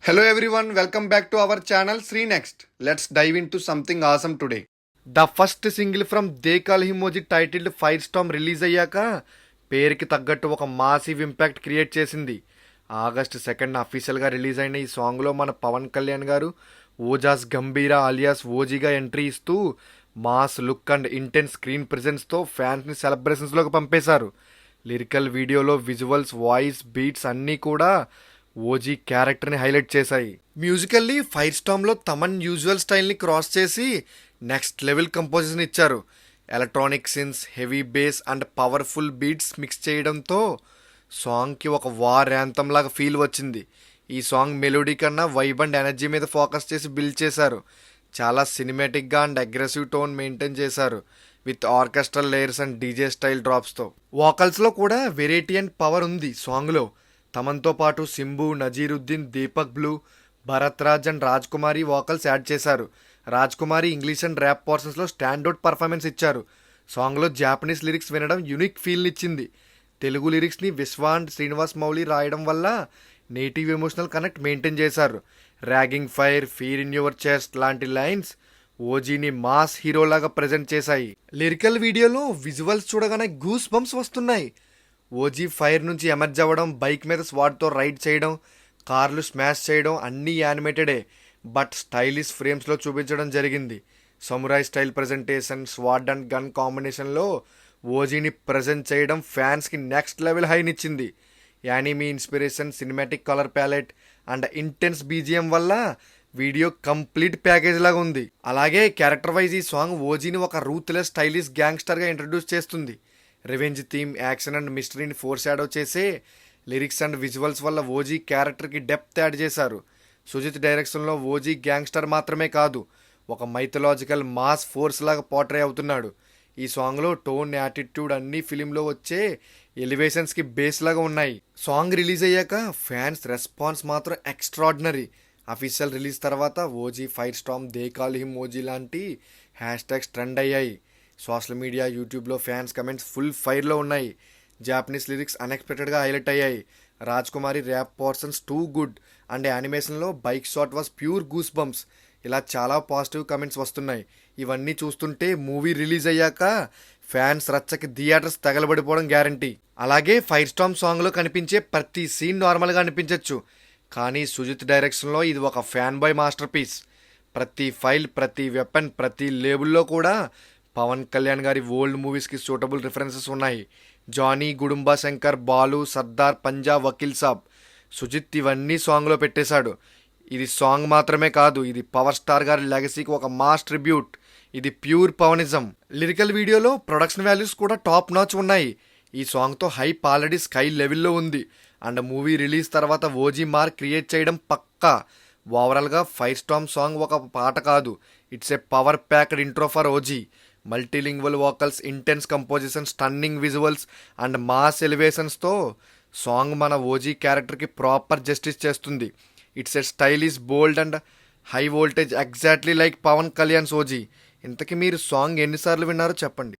Hello everyone, welcome back to our channel Sri Next. Let's dive into something awesome today. The first single from Dekal Himoji titled Firestorm release అయ్యాక పేరుకి తగ్గట్టు ఒక massive impact create చేసింది. August 2న అఫీషియల్గా release అయిన ఈ సాంగ్లో మన పవన్ కళ్యాణ్ గారు ఓజాస్ గంభీరా అలియాస్ ఓజీగా ఎంట్రీ ఇస్తూ mass look and intense screen ప్రెజెన్స్తో ఫ్యాన్స్ని సెలబ్రేషన్స్లోకి పంపేశారు. లిరికల్ వీడియోలో విజువల్స్, వాయిస్, బీట్స్ అన్నీ కూడా ఓజీ క్యారెక్టర్ని హైలైట్ చేశాయి. మ్యూజికల్లీ ఫైర్ స్టామ్లో తమన్ యూజువల్ స్టైల్ని క్రాస్ చేసి నెక్స్ట్ లెవెల్ కంపోజిషన్ ఇచ్చారు. Electronic synths, heavy bass and powerful beats mix చేయడంతో సాంగ్కి ఒక వార్ యాంథమ్ లాగా ఫీల్ వచ్చింది. ఈ సాంగ్ మెలోడీ కన్నా వైబ్ అండ్ ఎనర్జీ మీద ఫోకస్ చేసి బిల్డ్ చేశారు. చాలా సినిమాటిక్గా అండ్ అగ్రెసివ్ టోన్ మెయింటైన్ చేశారు with orchestral layers and DJ style డ్రాప్స్తో. వోకల్స్లో కూడా వెరైటీ అండ్ పవర్ ఉంది సాంగ్లో. తమన్తో పాటు Simbu, Naseeruddin, Deepak blue, Bharat Raj and Raj Kumari vocals add చేశారు. Raj Kumari English and rap పోర్షన్స్లో స్టాండౌట్ పర్ఫార్మెన్స్ ఇచ్చారు. సాంగ్లో జాపనీస్ లిరిక్స్ వినడం యునిక్ ఫీల్ ఇచ్చింది. తెలుగు లిరిక్స్ని విశ్వా అండ్ శ్రీనివాస్ మౌలి రాయడం వల్ల నేటివ్ ఎమోషనల్ కనెక్ట్ మెయింటైన్ చేశారు. Ragging fire, fear in your chest లాంటి లైన్స్ ఓజీని మాస్ హీరోలాగా ప్రజెంట్ చేశాయి. లిరికల్ వీడియోలో విజువల్స్ చూడగానే గూస్ బంప్స్ వస్తున్నాయి. ఓజీ ఫైర్ నుంచి ఎమర్జ్ అవ్వడం, బైక్ మీద స్వాడ్తో రైడ్ చేయడం, కార్లు స్మాష్ చేయడం అన్నీ యానిమేటెడే బట్ స్టైలిష్ ఫ్రేమ్స్లో చూపించడం జరిగింది. Samurai style presentation, sword and gun కాంబినేషన్లో ఓజీని ప్రజెంట్ చేయడం ఫ్యాన్స్కి నెక్స్ట్ లెవెల్ హైనిచ్చింది. Anime inspiration, cinematic colour palette and intense BGM వల్ల వీడియో కంప్లీట్ ప్యాకేజ్ లాగా ఉంది. అలాగే క్యారెక్టర్ వైజ్ ఈ సాంగ్ ఓజీని ఒక రూత్లెస్ స్టైలిష్ గ్యాంగ్స్టర్గా ఇంట్రడ్యూస్ చేస్తుంది. రివెంజ్ థీమ్, యాక్షన్ అండ్ మిస్టరీని ఫోర్ షాడో చేసే లిరిక్స్ అండ్ విజువల్స్ వల్ల ఓజీ క్యారెక్టర్కి డెప్త్ యాడ్ చేశారు. సుజిత్ డైరెక్షన్లో ఓజీ గ్యాంగ్స్టర్ మాత్రమే కాదు, ఒక మైథలాజికల్ మాస్ ఫోర్స్ లాగా పోర్ట్రే అవుతున్నాడు. ఈ సాంగ్లో టోన్, యాటిట్యూడ్ అన్ని ఫిలింలో వచ్చే ఎలివేషన్స్కి బేస్ లాగా ఉన్నాయి. సాంగ్ రిలీజ్ అయ్యాక ఫ్యాన్స్ రెస్పాన్స్ మాత్రం ఎక్స్ట్రాడినరీ. అఫీషియల్ రిలీజ్ తర్వాత OG fire storm, they call him OG లాంటి హ్యాష్ ట్యాగ్స్ ట్రెండ్ అయ్యాయి. సోషల్ మీడియా, యూట్యూబ్లో ఫ్యాన్స్ కమెంట్స్ ఫుల్ ఫైర్లో ఉన్నాయి. జాపనీస్ లిరిక్స్ అన్ఎక్స్పెక్టెడ్గా హైలైట్ అయ్యాయి. Raj Kumari rap portions too good and యానిమేషన్లో bike shot was pure goose bumps. ఇలా చాలా పాజిటివ్ కమెంట్స్ వస్తున్నాయి. ఇవన్నీ చూస్తుంటే మూవీ రిలీజ్ అయ్యాక ఫ్యాన్స్ రచ్చకి థియేటర్స్ తగలబడిపోవడం గ్యారంటీ. అలాగే ఫైర్ స్టామ్ సాంగ్లో కనిపించే ప్రతి సీన్ నార్మల్గా అనిపించవచ్చు, కానీ సుజిత్ డైరెక్షన్లో ఇది ఒక ఫ్యాన్ బాయ్ మాస్టర్ పీస్. ప్రతి ఫైల్, ప్రతి వెపన్, ప్రతి లేబుల్లో కూడా పవన్ కళ్యాణ్ గారి ఓల్డ్ మూవీస్కి సూటబుల్ రిఫరెన్సెస్ ఉన్నాయి. జానీ, గుడుంబా శంకర్, బాలు, సర్దార్, పంజాబ్, వకీల్ సాబ్, సుజిత్ ఇవన్నీ సాంగ్లో పెట్టేశాడు. ఇది సాంగ్ మాత్రమే కాదు, ఇది పవర్ స్టార్ గారి లెగసీకి ఒక మాస్ ట్రిబ్యూట్. ఇది pure Pawanism. Lyrical video production values కూడా టాప్ నాచ్ ఉన్నాయి. ఈ సాంగ్తో హైప్ ఆల్రెడీ స్కై లెవెల్లో ఉంది అండ్ మూవీ రిలీజ్ తర్వాత ఓజీ మార్క్ క్రియేట్ చేయడం పక్కా. ఓవరాల్గా ఫైర్ స్టామ్ సాంగ్ ఒక పాట కాదు, it's a power packed intro for OG. Multilingual vocals, intense composition, stunning visuals and mass ఎలివేషన్స్తో సాంగ్ మన ఓజీ క్యారెక్టర్కి ప్రాపర్ జస్టిస్ చేస్తుంది. It's a stylish, bold and high voltage exactly like Pawan Kalyan's OG. ఇంతకీ మీరు song ఎన్నిసార్లు విన్నారో చెప్పండి.